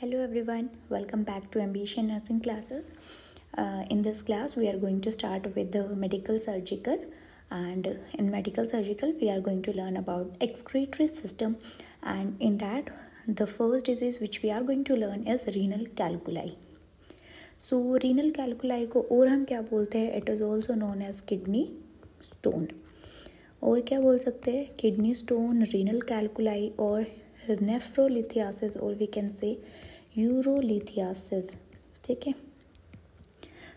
Hello everyone, welcome back to Ambition Nursing classes. In this class, we are going to start with the medical surgical, and in medical surgical, we are going to learn about excretory system, and in that, the first disease which we are going to learn is renal calculi. So renal calculi को और हम क्या बोलते हैं? It is also known as kidney stone. और क्या बोल सकते हैं? किडनी स्टोन, रीनल कैलकुलाई और नेफ्रोलिथियासिस, और वी कैन से यूरोलिथियासिस. ठीक है.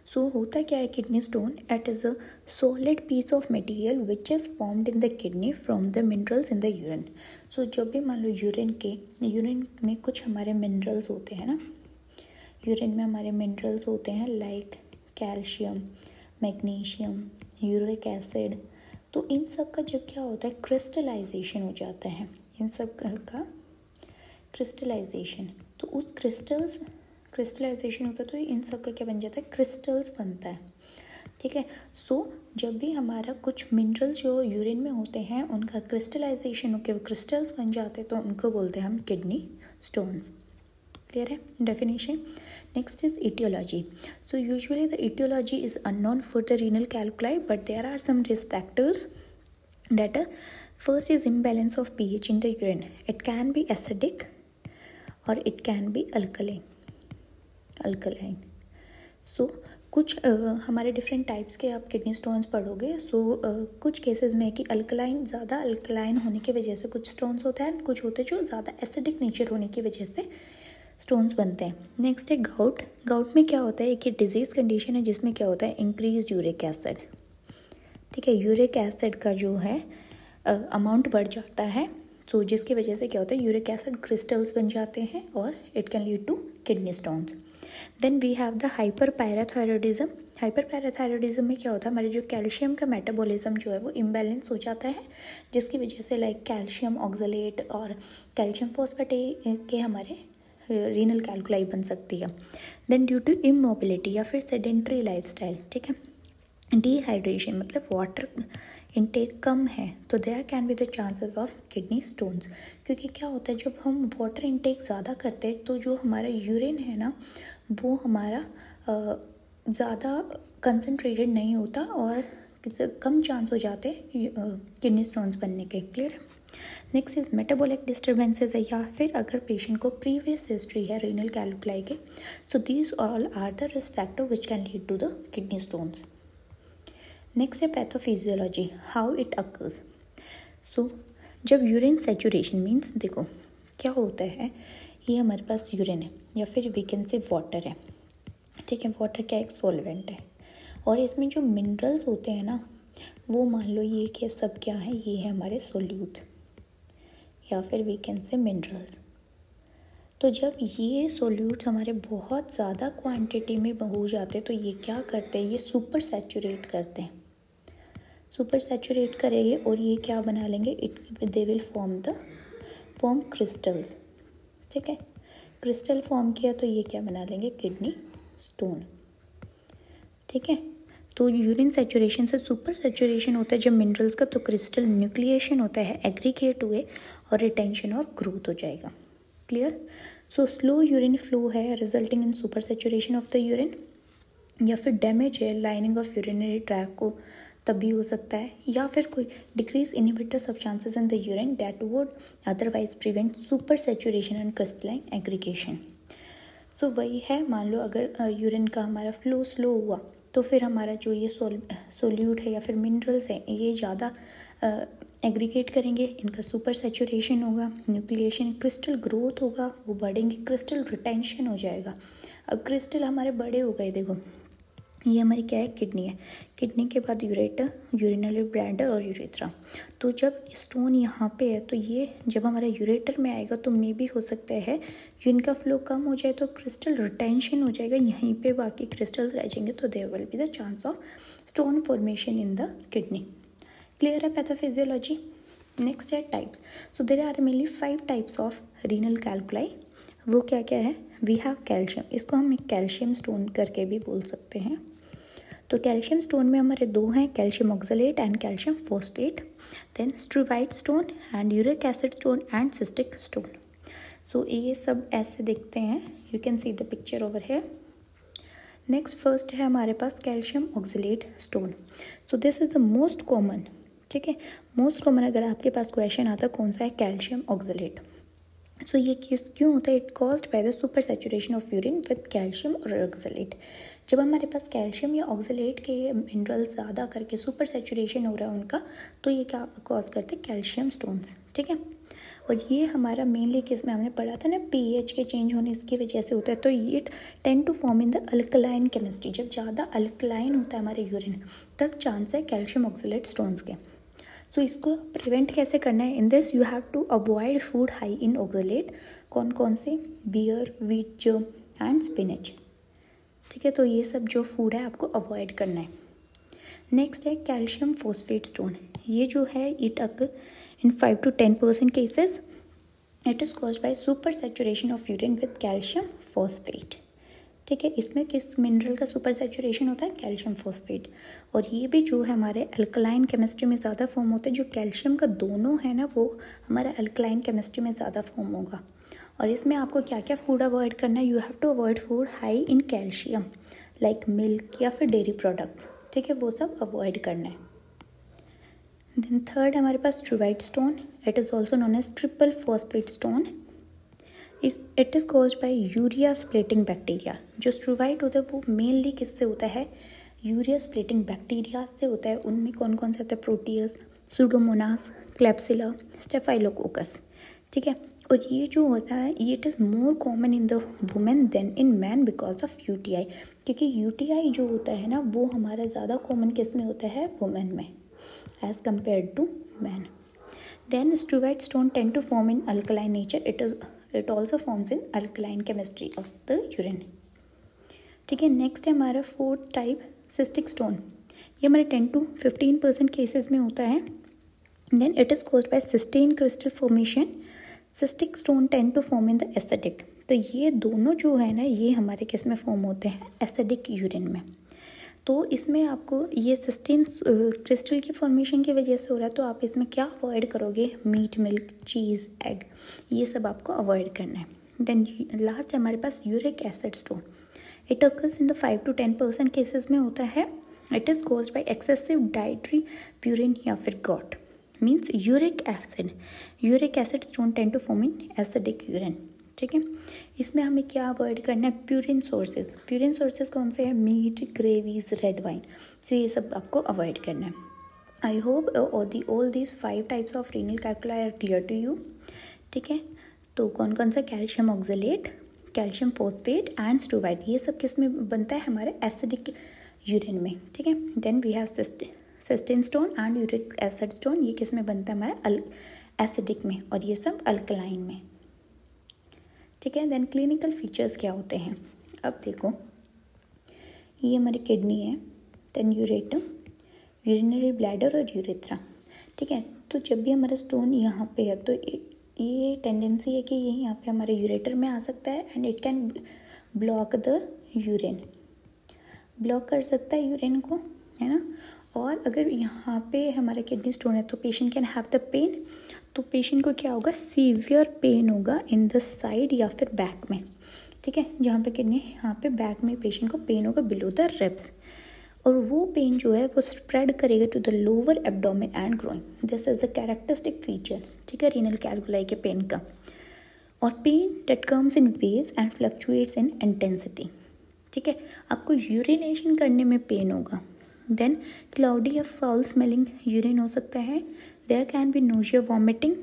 सो होता क्या है kidney stone? It is a solid piece of material which is formed in the kidney from the minerals in the urine. सो जब भी मान लो यूरिन में कुछ हमारे मिनरल्स होते हैं ना, यूरिन में हमारे मिनरल्स होते हैं like calcium, magnesium, uric acid. तो इन सब का जब क्या होता है, क्रिस्टलाइजेशन हो जाता है. इन सब का क्रिस्टलाइजेशन, तो उस क्रिस्टलाइजेशन होता है तो इन सब का क्या बन जाता है? क्रिस्टल्स बनता है. ठीक है. सो जब भी हमारा कुछ मिनरल्स जो यूरिन में होते हैं उनका क्रिस्टलाइजेशन होकर वो क्रिस्टल्स बन जाते हैं, तो उनको बोलते हैं हम किडनी स्टोन्स. क्लियर है definition. Next is etiology. So usually the etiology is unknown for the renal calculi, but there are some risk factors that first is imbalance of pH in the urine. It can be acidic or it can be alkaline. So कुछ हमारे different types के आप kidney stones पढ़ोगे. सो कुछ cases में कि ज़्यादा alkaline होने की वजह से कुछ स्टोन्स होते हैं, कुछ होते हैं जो ज़्यादा एसिडिक नेचर होने की वजह से स्टोन्स बनते हैं. नेक्स्ट है गाउट. गाउट में क्या होता है? एक ये डिजीज़ कंडीशन है जिसमें क्या होता है? Increase uric acid. ठीक है. यूरिक एसिड का जो है अमाउंट बढ़ जाता है, तो जिसकी वजह से क्या होता है? यूरिक एसिड क्रिस्टल्स बन जाते हैं और it can lead to kidney stones. Then we have the hyperparathyroidism. Hyperparathyroidism में क्या होता है? हमारे जो कैल्शियम का मेटाबॉलिज्म जो है वो इम्बैलेंस हो जाता है, जिसकी वजह से लाइक कैल्शियम ऑक्सलेट और कैल्शियम फॉस्फेट के हमारे रीनल कैलकुलाई बन सकती है. देन ड्यू टू इमोबिलिटी या फिर सेडेंट्री लाइफस्टाइल. ठीक है. डिहाइड्रेशन मतलब वाटर इनटेक कम है, तो there can be the chances of kidney stones. क्योंकि क्या होता है, जब हम वाटर इनटेक ज़्यादा करते हैं तो जो हमारा यूरिन है ना, वो हमारा ज़्यादा कंसनट्रेटेड नहीं होता और कम चांस हो जाते हैं किडनी स्टोन्स बनने के. क्लियर है. नेक्स्ट इज मेटाबॉलिक डिस्टर्बेंसेज है, या फिर अगर पेशेंट को प्रीवियस हिस्ट्री है रीनल कैलकुलाई के. So these all are the risk factor which can lead to the kidney stones. Next है pathophysiology, how it occurs. So जब यूरिन सेचुरेशन मीन्स, देखो क्या होता है, ये हमारे पास यूरिन है या फिर वी कैन से वाटर है. ठीक है. वाटर क्या एक सॉल्वेंट है और इसमें जो मिनरल्स होते हैं ना, वो मान लो ये क्या सब क्या है, ये है हमारे सोल्यूट या फिर वी कैन से मिनरल्स. तो जब ये सोल्यूट्स हमारे बहुत ज़्यादा क्वांटिटी में हो जाते हैं तो ये क्या करते हैं? ये सुपर सैचुरेट करते हैं. सुपर सैचुरेट करेंगे और ये क्या बना लेंगे? They will form crystals. ठीक है. क्रिस्टल फॉर्म किया तो ये क्या बना लेंगे? Kidney stone. ठीक है. तो यूरिन सेचुरेशन से सुपर सेचुरेशन होता है जब मिनरल्स का, तो क्रिस्टल न्यूक्लिएशन होता है, एग्रीगेट हुए और रिटेंशन और ग्रोथ हो जाएगा. Clear. So slow urine flow है resulting in supersaturation of the urine, या फिर डैमेज है लाइनिंग ऑफ यूरिनरी ट्रैक को, तब भी हो सकता है, या फिर कोई decrease inhibitor substances in the urine that would otherwise prevent super saturation and crystalline aggregation. So वही है, मान लो अगर यूरिन का हमारा फ्लो स्लो हुआ तो फिर हमारा जो ये सोल्यूट है या फिर मिनरल्स हैं ये ज़्यादा एग्रीगेट करेंगे, इनका सुपर सेचुरेशन होगा, न्यूक्लिएशन, क्रिस्टल ग्रोथ होगा, वो बढ़ेंगे, क्रिस्टल रिटेंशन हो जाएगा. अब क्रिस्टल हमारे बड़े हो गए, देखो ये हमारी क्या है? किडनी है. किडनी के बाद यूरेटर, यूरिनरी ब्लैडर और यूरेथ्रा. तो जब स्टोन यहाँ पे है तो ये जब हमारा यूरेटर में आएगा तो मे भी हो सकता है यूरिन का फ्लो कम हो जाए तो क्रिस्टल रिटेंशन हो जाएगा, यहीं पे बाकी क्रिस्टल्स रह जाएंगे, तो there will be the chance of stone formation in the kidney. Clear है पैथोफिजियोलॉजी. नेक्स्ट है types. So there are mainly 5 types of renal calculi. वो क्या क्या है? वी हैव कैल्शियम, इसको हम एक कैल्शियम स्टोन करके भी बोल सकते हैं. तो कैल्शियम स्टोन में हमारे दो हैं, calcium oxalate and calcium phosphate. Then struvite stone and uric acid stone and cystic stone. So ये सब ऐसे दिखते हैं, you can see the picture over है। नेक्स्ट फर्स्ट है हमारे पास calcium oxalate stone. So this is the most common, ठीक है, मोस्ट कॉमन अगर आपके पास क्वेश्चन आता है कौन सा है, कैल्शियम ऑक्सलेट। सो ये क्यों होता है, it caused by the super saturation of urine with calcium और ऑक्सलेट। जब हमारे पास कैल्शियम या ऑक्सलेट के मिनरल ज़्यादा करके सुपर सैचुरेशन हो रहा है उनका, तो ये क्या कॉज करते हैं, कैल्शियम स्टोन्स, ठीक है। और ये हमारा मेनली किस में हमने पढ़ा था ना, पीएच के चेंज होने इसकी वजह से होता है। तो ये tend to form in the alkaline chemistry, जब ज़्यादा अल्कलाइन होता है हमारे यूरिन तब चांस है कैल्शियम ऑक्सलेट स्टोन्स के। सो इसको प्रिवेंट कैसे करना है, in this you have to avoid food high in oxalate. कौन कौन से, beer, wheat germ and spinach, ठीक है। तो ये सब जो फूड है आपको अवॉइड करना है। नेक्स्ट है कैल्शियम फॉस्फेट स्टोन। ये जो है it occur in 5 to 10% cases, it is caused by super saturation of urine with calcium phosphate, ठीक है। इसमें किस मिनरल का सुपर सैचुरेशन होता है, कैल्शियम फॉस्फेट। और ये भी जो है हमारे अल्कलाइन केमिस्ट्री में ज़्यादा फॉर्म होते हैं, जो कैल्शियम का दोनों है ना वो हमारा अल्कलाइन केमिस्ट्री में ज़्यादा फॉर्म होगा। और इसमें आपको क्या क्या फूड अवॉइड करना है, you have to avoid food high in calcium like milk या फिर डेयरी प्रोडक्ट्स, ठीक है, वो सब अवॉइड करना है। देन थर्ड हमारे पास struvite stone, it is also known as triple phosphate stone. It is caused by urea splitting bacteria. जो स्ट्रूवाइट होता है वो मेनली किससे होता है, यूरिया स्प्लिटिंग बैक्टीरिया से होता है। उनमें कौन कौन से होते हैं, प्रोटियस, सूडोमोनास, क्लेप्सिला, स्टेफाइलोकोकस, ठीक है। और ये जो होता है ये it is more common in the women than in man because of UTI, क्योंकि यूटीआई जो होता है ना वो हमारा ज़्यादा कॉमन किस में होता है, वुमेन में as compare to man. Then struvite stone tend to form in alkaline nature, it also forms in alkaline chemistry of the urine, ठीक है। नेक्स्ट है हमारा फोर्थ टाइप सिस्टिक स्टोन। ये हमारे 10 to 15% केसेस में होता है। Then it is caused by cystine crystal formation. Cystic stone tend to form in the acidic. तो ये दोनों जो है ना ये हमारे किस में फॉर्म होते हैं, एसिडिक यूरिन में। तो इसमें आपको ये सिस्टेन क्रिस्टल की फॉर्मेशन की वजह से हो रहा है, तो आप इसमें क्या अवॉइड करोगे, मीट, मिल्क, चीज़, एग, ये सब आपको अवॉइड करना है। देन लास्ट है हमारे पास uric acid stone. It occurs in the 5 to 10% cases में होता है। It is caused by excessive dietary purine या फिर gout, means uric acid stone tend to form in acidic urine, ठीक है। इसमें हमें क्या अवॉइड करना है, प्यूरिन सोर्सेज कौन से हैं, meat, gravies, red wine, so ये सब आपको अवॉइड करना है। I hope all these 5 types of renal calculi are clear to you, ठीक है। तो कौन कौन सा, calcium oxalate, calcium phosphate and struvite, ये सब किस में बनता है, हमारे एसिडिक यूरिन में, ठीक है। Then we have cystine stone and uric acid stone, ये किस में बनता है, हमारे एसिडिक में, और ये सब अल्कलाइन में, ठीक है। देन क्लिनिकल फीचर्स क्या होते हैं, अब देखो ये हमारी किडनी है, देन यूरेटम, यूरिनरी ब्लैडर और यूरेथ्रा, ठीक है। तो जब भी हमारा स्टोन यहाँ पे है तो ये टेंडेंसी है कि ये यहाँ पे हमारे यूरेटर में आ सकता है and it can block the urine, block कर सकता है यूरिन को, है ना। और अगर यहाँ पे हमारा किडनी स्टोन है तो patient can have the pain, तो पेशेंट को क्या होगा, सीवियर पेन होगा इन द साइड या फिर बैक में, ठीक है। जहाँ पे किडनी, यहाँ पे बैक में पेशेंट को पेन होगा बिलो द रिब्स, और वो पेन जो है वो स्प्रेड करेगा to the lower abdomen and groin, this is a characteristic feature, ठीक है, रीनल कैल्कुलाई के पेन का। और pain that comes in waves and fluctuates in intensity, ठीक है। आपको यूरिनेशन करने में पेन होगा। देन क्लाउडी या फाउल स्मेलिंग यूरिन हो सकता है। There can be nausea, vomiting,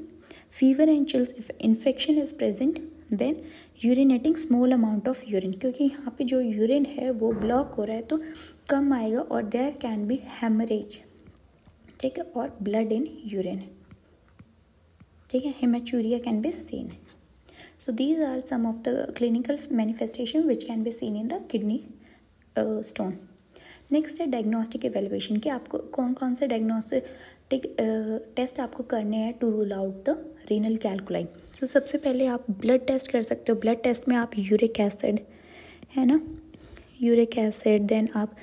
fever and chills if infection is present. Then urinating small amount of urine, क्योंकि यहाँ पे जो यूरिन है वो ब्लॉक हो रहा है तो कम आएगा। और देयर कैन बी हेमरेज, ठीक है, और ब्लड इन यूरिन, ठीक है, haematuria can be seen. So these are some of the clinical manifestation which can be seen in the kidney stone. Next है डायग्नोस्टिक एवेल्युएशन, कि आपको कौन कौन से डायग्नोस्टिक टेस्ट आपको करने हैं to rule out the renal calculi. So सबसे पहले आप ब्लड टेस्ट कर सकते हो। ब्लड टेस्ट में आप यूरिक एसिड, है ना, यूरिक एसिड, देन आप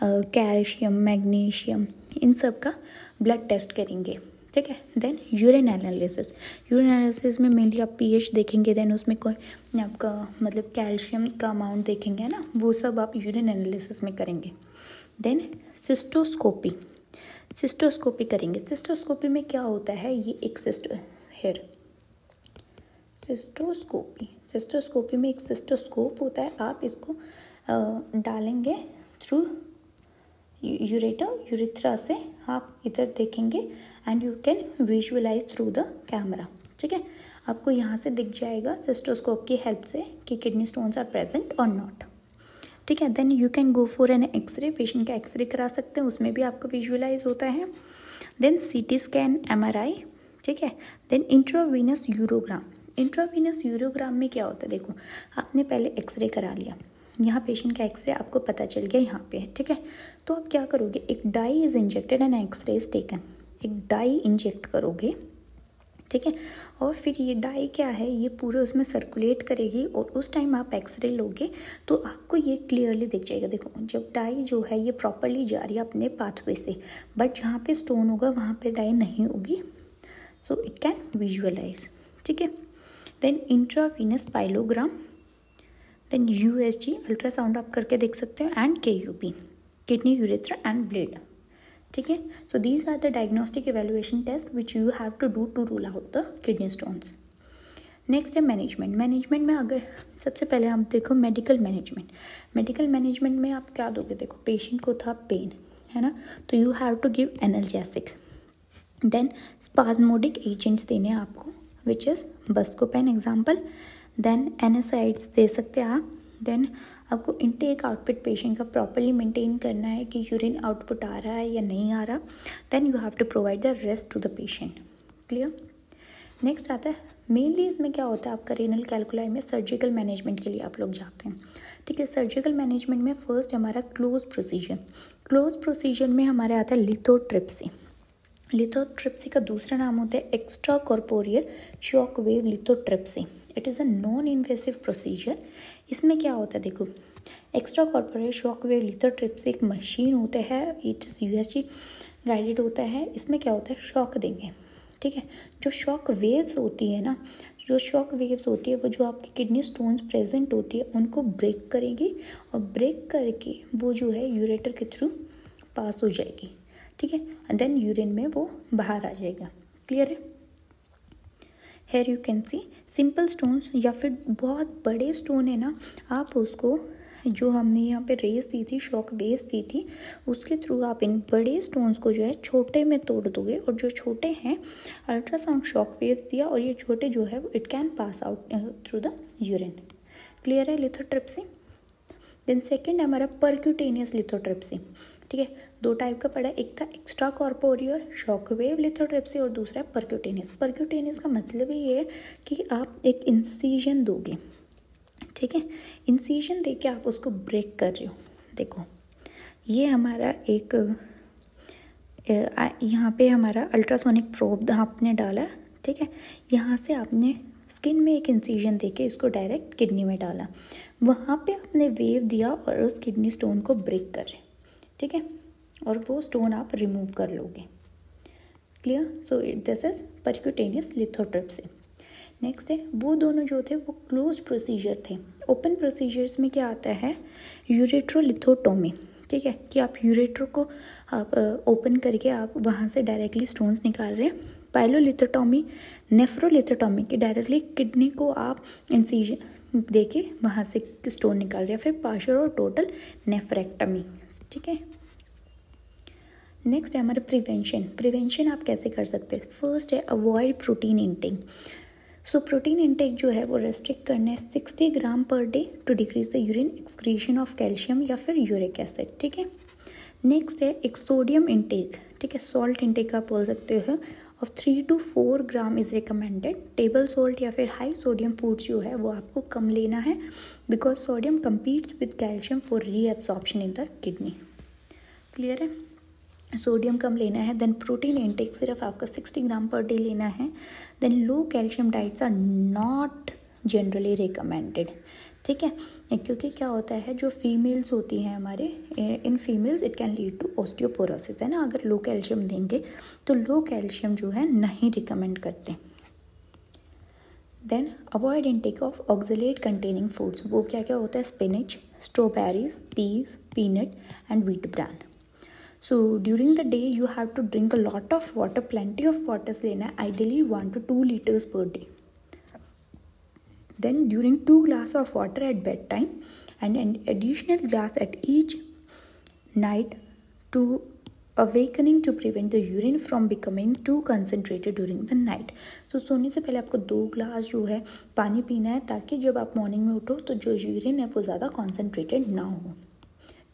कैल्शियम, मैग्नीशियम, इन सब का ब्लड टेस्ट करेंगे, ठीक है। देन यूरिन एनालिसिस में मेनली आप पीएच देखेंगे, देन उसमें कोई आपका मतलब कैल्शियम का अमाउंट देखेंगे, है ना, वो सब आप यूरिन एनालिसिस में करेंगे। देन सिस्टोस्कोपी करेंगे। सिस्टोस्कोपी में क्या होता है, ये एक सिस्टोस्कोपी में एक सिस्टोस्कोप होता है, आप इसको डालेंगे थ्रू यूरेथ्रा से, आप इधर देखेंगे and you can visualize through the camera, ठीक है। आपको यहाँ से दिख जाएगा सिस्टोस्कोप की हेल्प से कि किडनी स्टोन्स आर प्रेजेंट और नॉट, ठीक है। Then you can go for an x-ray, patient का एक्सरे करा सकते हैं, उसमें भी आपको विजुअलाइज होता है। देन सीटी स्कैन, MRI, ठीक है। देन इंट्रावीनस यूरोग्राम में क्या होता है, देखो आपने पहले एक्सरे करा लिया, यहाँ पेशेंट का एक्सरे आपको पता चल गया यहाँ पे है, ठीक है। तो आप क्या करोगे, एक dye is injected and x-ray is taken, एक डाई इंजेक्ट करोगे, ठीक है। और फिर ये डाई क्या है, ये पूरे उसमें सर्कुलेट करेगी और उस टाइम आप एक्सरे लोगे तो आपको ये क्लियरली दिख जाएगा। देखो जब डाई जो है ये प्रॉपरली जा रही है अपने पाथवे से, बट जहाँ पे स्टोन होगा वहाँ पे डाई नहीं होगी, सो इट कैन विजुअलाइज, ठीक है। Then intravenous pyelogram, then USG ultrasound आप करके देख सकते हो, and KUP kidney urethra and bladder, ठीक है। So these are the diagnostic evaluation test which you have to do to rule out the kidney stones. Next है management में अगर सबसे पहले आप देखो मेडिकल मैनेजमेंट में आप क्या दोगे, देखो पेशेंट को था पेन, है ना, तो you have to give analgesics, then spasmodic agents देने हैं आपको which is Buscopan example, then NSAIDs दे सकते हैं आप। देन आपको इनटेक आउटपुट पेशेंट का प्रॉपरली मेंटेन करना है कि यूरिन आउटपुट आ रहा है या नहीं आ रहा, then you have to provide the rest to the patient, clear. Next आता है मेनली इसमें क्या होता है, आपका रेनल कैलकुलाई में सर्जिकल मैनेजमेंट के लिए आप लोग जाते हैं, ठीक है। सर्जिकल मैनेजमेंट में फर्स्ट हमारा क्लोज प्रोसीजर में हमारे आता है लिथोट्रिप्सी का दूसरा नाम होता है extra corporeal shock wave lithotripsy. It is a non invasive procedure. इसमें क्या होता है, देखो extra corporeal shock wave lithotripsy एक मशीन होता है, इट इज़ USG गाइडेड होता है। इसमें क्या होता है, शॉक देंगे, ठीक है। जो शॉक वेव्स होती है ना, वो जो आपकी किडनी स्टोन्स प्रेजेंट होती है उनको ब्रेक करेगी, और ब्रेक करके वो जो है यूरेटर के थ्रू पास हो जाएगी, ठीक है। देन यूरिन में वो बाहर आ जाएगा, क्लियर है। Here you can see simple stones या फिर बहुत बड़े स्टोन है ना, आप उसको जो हमने यहाँ पे रेस दी थी, शॉक वेव्स दी थी, उसके थ्रू आप इन बड़े स्टोन्स को जो है छोटे में तोड़ दोगे, और जो छोटे हैं अल्ट्रासाउंड शॉक वेव्स दिया, और ये छोटे जो है it can pass out through the urine, clear है लिथोट्रिप्सी। देन सेकेंड हमारा परक्यूटेनियस लिथोट्रिप्सी, ठीक है। दो टाइप का पड़ा, एक था एक्स्ट्रा कॉर्पोरियल शॉकवेव लिथोट्रिप्सी और दूसरा है परक्यूटेनियस का मतलब ये है कि आप एक इंसीजन दोगे, ठीक है। इंसीजन दे के आप उसको ब्रेक कर रहे हो, देखो ये हमारा एक यहाँ पे हमारा अल्ट्रासोनिक प्रोब आपने डाला, ठीक है। यहाँ से आपने स्किन में एक इंसीजन देके इसको डायरेक्ट किडनी में डाला, वहाँ पे आपने वेव दिया और उस किडनी स्टोन को ब्रेक कर रहे, ठीक है, और वो स्टोन आप रिमूव कर लोगे, clear. So this is percutaneous lithotripsy. Next है वो दोनों जो थे वो क्लोज प्रोसीजर थे। ओपन प्रोसीजर्स में क्या आता है, यूरेट्रोलिथोटोमी, ठीक है, कि आप यूरेट्रो को आप ओपन करके आप वहाँ से डायरेक्टली स्टोन्स निकाल रहे हैं। पाइलोलिथोटोमी, नेफ्रोलिथोटोमी कि डायरेक्टली किडनी को आप इंसीजन देके वहाँ से स्टोन निकाल रहे हैं। फिर पार्शियल और टोटल नेफ्रेक्टमी, ठीक है। नेक्स्ट है हमारा प्रिवेंशन आप कैसे कर सकते हैं। फर्स्ट है avoid protein intake. So protein intake जो है वो रेस्ट्रिक्ट करना है 60 gram per day to decrease the urine excretion of calcium या फिर यूरिक एसिड, ठीक है। नेक्स्ट है एक सोडियम इंटेक, ठीक है, सॉल्ट इंटेक आप बोल सकते हो, of 3 to 4 gram is recommended. Table salt या फिर हाई सोडियम फूड्स जो है वो आपको कम लेना है, because sodium competes with calcium for reabsorption in the kidney, clear है। सोडियम कम लेना है। देन प्रोटीन इंटेक सिर्फ आपका 60 ग्राम पर डे लेना है। Then low calcium diets are not generally recommended, ठीक है। क्योंकि क्या होता है, जो फीमेल्स होती हैं हमारे, in females it can lead to osteoporosis, है ना। अगर लो कैल्शियम देंगे तो लो कैल्शियम जो है नहीं रिकमेंड करते। Then avoid intake of oxalate containing foods, वो क्या क्या होता है, spinach, strawberries, peas, peanut and wheat bran. So during the day you have to drink a lot of water, plenty of waters लेना है, ideally 1 to 2 liters per day. Then during 2 glasses of water at bedtime and an additional glass at each night to awakening to prevent the urine from becoming too concentrated during the night. So सोने से पहले आपको 2 glass जो है पानी पीना है, ताकि जब आप मॉर्निंग में उठो तो जो यूरिन है वो ज़्यादा कॉन्सेंट्रेटेड ना हो,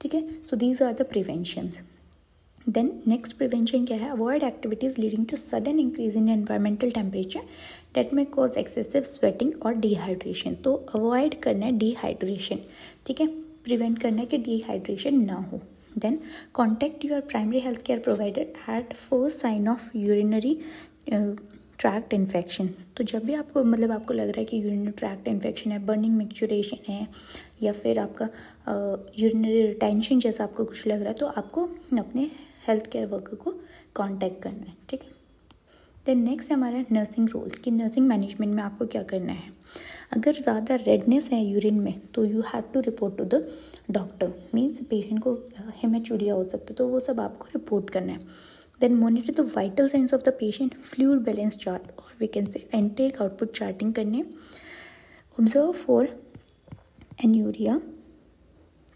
ठीक है। So these are the preventions. Then next prevention क्या है, avoid activities leading to sudden increase in environmental temperature that may cause excessive sweating और डिहाइड्रेशन। तो अवॉइड करना है डिहाइड्रेशन, ठीक है, प्रिवेंट करना है कि डिहाइड्रेशन ना हो। Then contact your primary health care provider at first sign of urinary tract infection. तो जब भी आपको आपको लग रहा है कि यूरिनरी ट्रैक्ट इन्फेक्शन है, बर्निंग मिक्सचुरेशन है, या फिर आपका यूरिनरी रिटेंशन जैसा आपको कुछ लग रहा है, तो आपको अपने हेल्थ केयर वर्कर को कांटेक्ट करना है, ठीक है। देन नेक्स्ट हमारा नर्सिंग रोल, कि नर्सिंग मैनेजमेंट में आपको क्या करना है। अगर ज़्यादा रेडनेस है यूरिन में तो you have to report to the doctor, means patient को हेमेचूरिया हो सकता है, तो वो सब आपको रिपोर्ट करना है। Then monitor the vital signs of the patient, fluid balance chart और we can say intake output charting करनी है। ऑब्जर्व फॉर एन्यूरिया,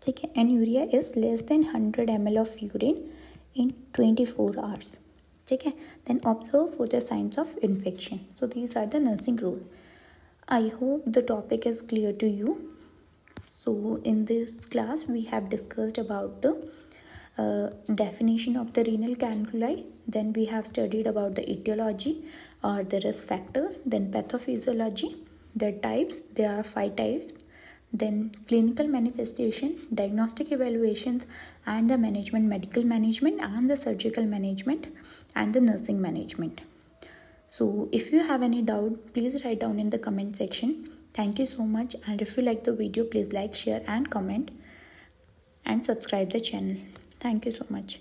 ठीक है, anuria is less than 100 ml of urine in 24 hours, ठीक है। then observe for the signs of infection. So these are the nursing rule. I hope the topic is clear to you. So in this class we have discussed about the definition of the renal canculi, then we have studied about the etiology or the risk factors, then pathophysiology, the types, there are 5 types, then clinical manifestation, diagnostic evaluations, and the management, medical management and the surgical management and the nursing management. So if you have any doubt, please write down in the comment section. Thank you so much, and if you like the video, please like, share and comment and subscribe the channel. Thank you so much.